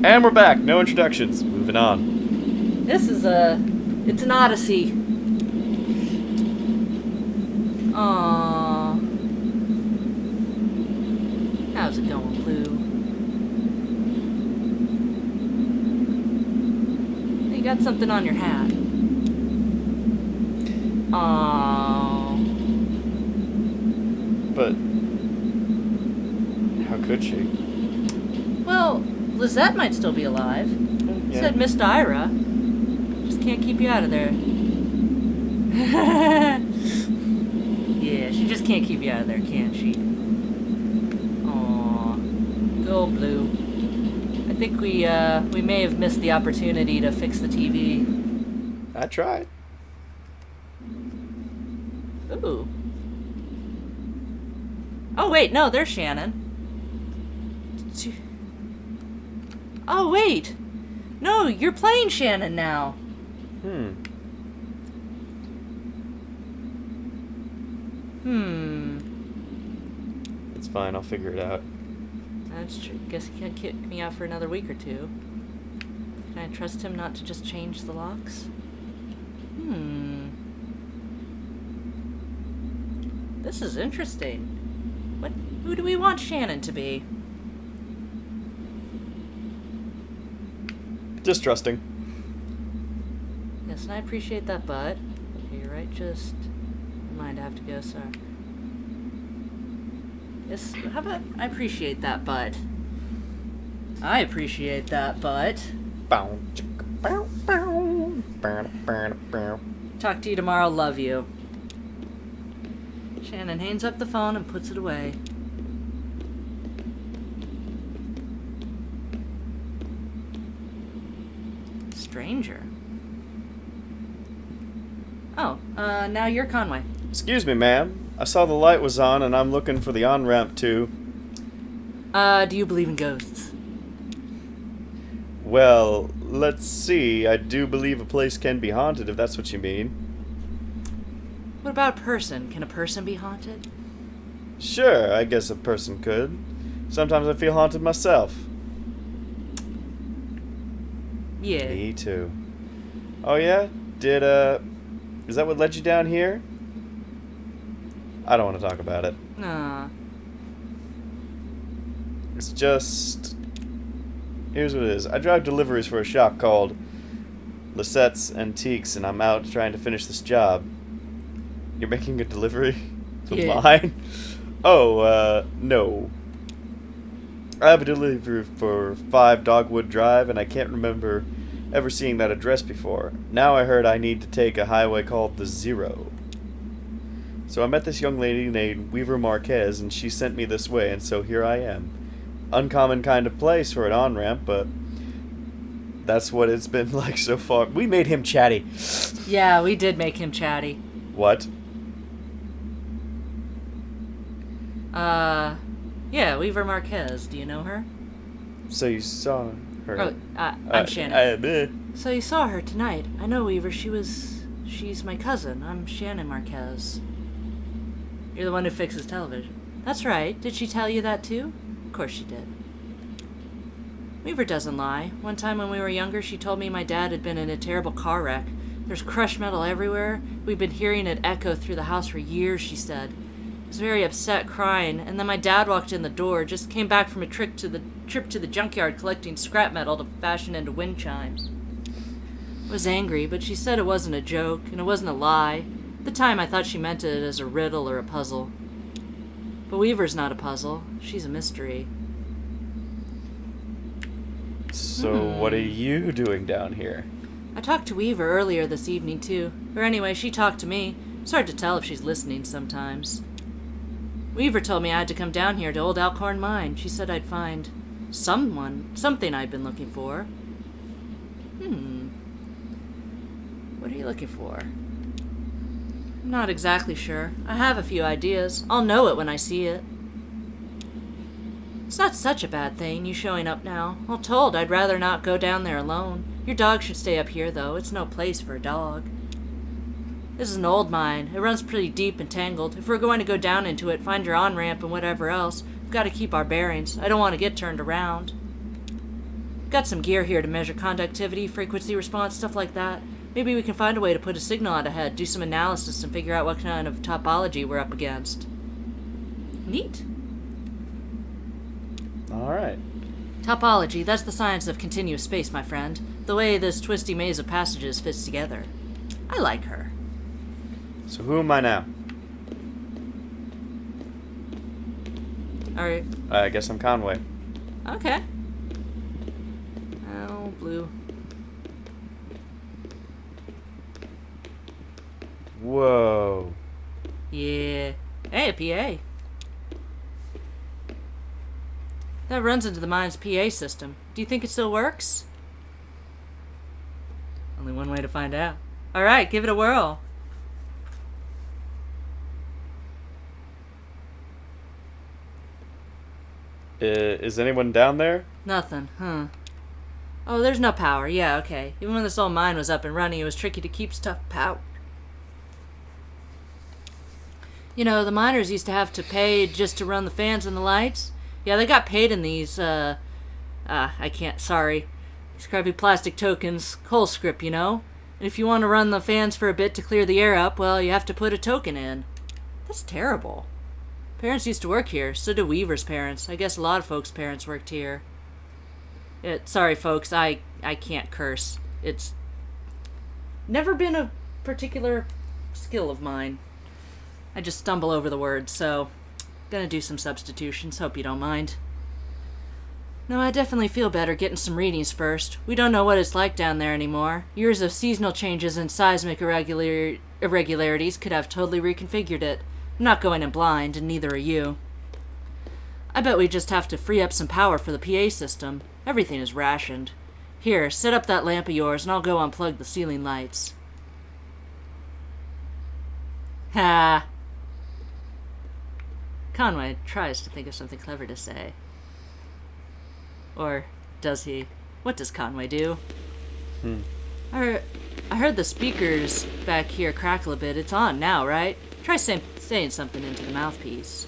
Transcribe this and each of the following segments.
And we're back. No introductions. Moving on. It's an odyssey. Aww. How's it going, Blue? You got something on your hat. Aww. But how could she? Well, Lizette might still be alive. Yeah. Said Miss Ira. Just can't keep you out of there. Yeah, she just can't keep you out of there, can't she? Aww. Go Blue. I think we may have missed the opportunity to fix the TV. I tried. Ooh. Oh, wait, no, there's Shannon. Oh, wait. No, you're playing Shannon now. It's fine, I'll figure it out. That's true. Guess he can't kick me out for another week or two. Can I trust him not to just change the locks? This is interesting. Who do we want Shannon to be? Distrusting. Yes, and I appreciate that, bud. Okay, you're right, just... Never mind, I have to go, sorry. Yes, how about... I appreciate that, bud. I appreciate that, bud. Talk to you tomorrow, love you. Shannon hangs up the phone and puts it away. Stranger. Oh, now you're Conway. Excuse me, ma'am. I saw the light was on and I'm looking for the on-ramp to... Do you believe in ghosts? Well, let's see. I do believe a place can be haunted, if that's what you mean. What about a person? Can a person be haunted? Sure, I guess a person could. Sometimes I feel haunted myself. Yeah. Me too. Oh yeah? Is that what led you down here? I don't want to talk about it. Nah. It's just... Here's what it is. I drive deliveries for a shop called Lisette's Antiques, and I'm out trying to finish this job. You're making a delivery of Yeah. mine? Oh, no. I have a delivery for 5 Dogwood Drive, and I can't remember ever seeing that address before. Now I heard I need to take a highway called the Zero. So I met this young lady named Weaver Marquez, and she sent me this way, and so here I am. Uncommon kind of place for an on-ramp, but that's what it's been like so far. We made him chatty. Yeah, we did make him chatty. What? Yeah, Weaver Marquez. Do you know her? So you saw her? Oh, I'm Shannon. I So you saw her tonight. I know, Weaver. She's my cousin. I'm Shannon Marquez. You're the one who fixes television. That's right. Did she tell you that too? Of course she did. Weaver doesn't lie. One time when we were younger, she told me my dad had been in a terrible car wreck. There's crushed metal everywhere. We've been hearing it echo through the house for years, she said. I was very upset, crying, and then my dad walked in the door, just came back from a trip to the junkyard collecting scrap metal to fashion into wind chimes. I was angry, but she said it wasn't a joke, and it wasn't a lie. At the time, I thought she meant it as a riddle or a puzzle. But Weaver's not a puzzle. She's a mystery. So what are you doing down here? I talked to Weaver earlier this evening, too. Or anyway, she talked to me. It's hard to tell if she's listening sometimes. Weaver told me I had to come down here to Old Alcorn Mine. She said I'd find something I'd been looking for. What are you looking for? I'm not exactly sure. I have a few ideas. I'll know it when I see it. It's not such a bad thing, you showing up now. All told, I'd rather not go down there alone. Your dog should stay up here, though. It's no place for a dog. This is an old mine. It runs pretty deep and tangled. If we're going to go down into it, find your on-ramp and whatever else, we've got to keep our bearings. I don't want to get turned around. Got some gear here to measure conductivity, frequency response, stuff like that. Maybe we can find a way to put a signal out ahead, do some analysis, and figure out what kind of topology we're up against. Neat. Alright. Topology, that's the science of continuous space, my friend. The way this twisty maze of passages fits together. I like her. So who am I now? Alright. I guess I'm Conway. Okay. Oh, blue. Whoa. Yeah. Hey, a PA. That runs into the mine's PA system. Do you think it still works? Only one way to find out. Alright, give it a whirl. Is anyone down there? Nothing, huh? Oh, there's no power. Yeah, okay. Even when this old mine was up and running, it was tricky to keep stuff powered. You know, the miners used to have to pay just to run the fans and the lights. Yeah, they got paid in these, I can't, sorry. These crappy plastic tokens, coal script, you know? And if you want to run the fans for a bit to clear the air up, well, you have to put a token in. That's terrible. Parents used to work here, so did Weaver's parents. I guess a lot of folks' parents worked here. Sorry, folks, I can't curse. It's never been a particular skill of mine. I just stumble over the words, so gonna do some substitutions, hope you don't mind. No, I definitely feel better getting some readings first. We don't know what it's like down there anymore. Years of seasonal changes and seismic irregularities could have totally reconfigured it. I'm not going in blind, and neither are you. I bet we just have to free up some power for the PA system. Everything is rationed. Here, set up that lamp of yours, and I'll go unplug the ceiling lights. Ha! Conway tries to think of something clever to say. Or does he? What does Conway do? I heard the speakers back here crackle a bit. It's on now, right? Try saying something into the mouthpiece.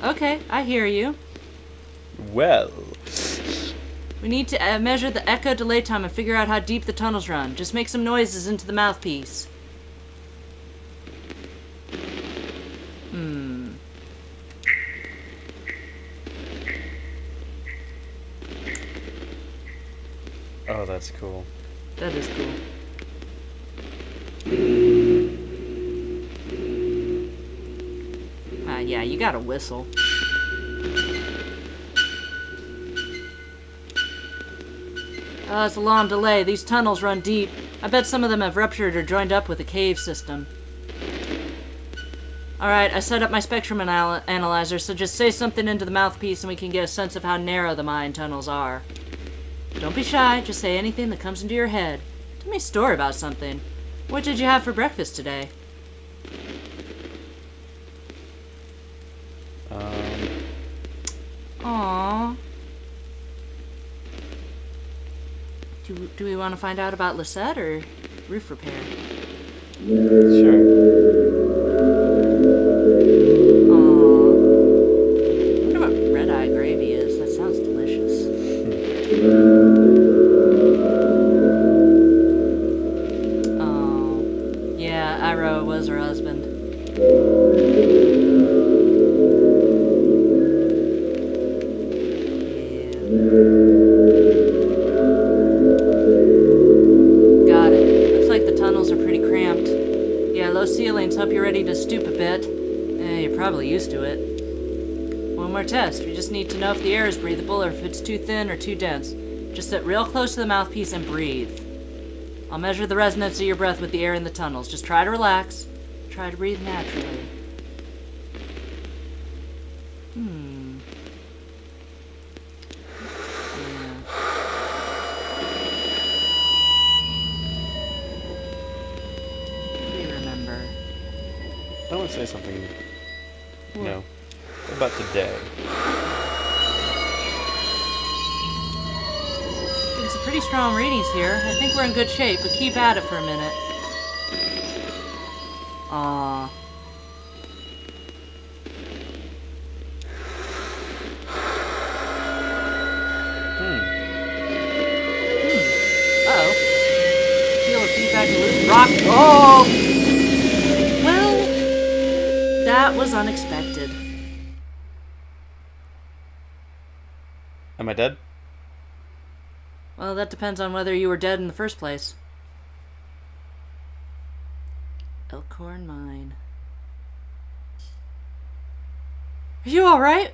Okay, I hear you. Well. We need to measure the echo delay time and figure out how deep the tunnels run. Just make some noises into the mouthpiece. Oh, that's cool. That is cool. Yeah, you gotta whistle. Oh, it's a long delay. These tunnels run deep. I bet some of them have ruptured or joined up with the cave system. Alright, I set up my spectrum analyzer, so just say something into the mouthpiece and we can get a sense of how narrow the mine tunnels are. Don't be shy, just say anything that comes into your head. Tell me a story about something. What did you have for breakfast today? Aww. Do we want to find out about Lisette or roof repair? Sure. Aww. I wonder what red-eye gravy is. That sounds delicious. Oh. Yeah, Iro was her husband. Ceilings, hope you're ready to stoop a bit. You're probably used to it. One more test. We just need to know if the air is breathable or if it's too thin or too dense. Just sit real close to the mouthpiece and breathe. I'll measure the resonance of your breath with the air in the tunnels. Just try to relax. Try to breathe naturally. I want to say something, you know, about today. Getting some pretty strong readings here. I think we're in good shape, but keep at it for a minute. Aww. back to loose rock. Oh! Well, that was unexpected. Am I dead? Well, that depends on whether you were dead in the first place. Elkhorn Mine. Are you alright?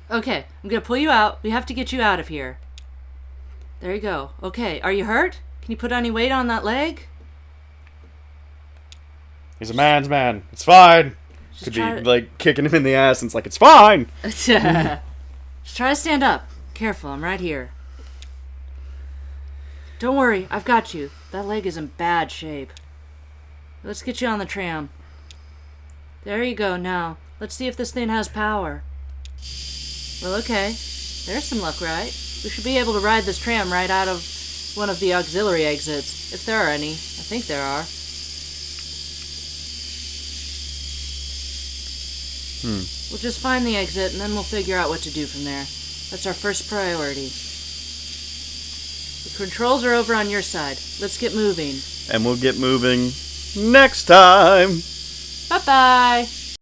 Okay, I'm gonna pull you out. We have to get you out of here. There you go. Okay, are you hurt? Can you put any weight on that leg? He's a man's man. It's fine. Could be like kicking him in the ass and it's like, it's fine. Just try to stand up. Careful, I'm right here. Don't worry, I've got you. That leg is in bad shape. Let's get you on the tram. There you go, now. Let's see if this thing has power. Well, okay. There's some luck, right? We should be able to ride this tram right out of one of the auxiliary exits, if there are any. I think there are. We'll just find the exit, and then we'll figure out what to do from there. That's our first priority. The controls are over on your side. Let's get moving. And we'll get moving next time. Bye-bye.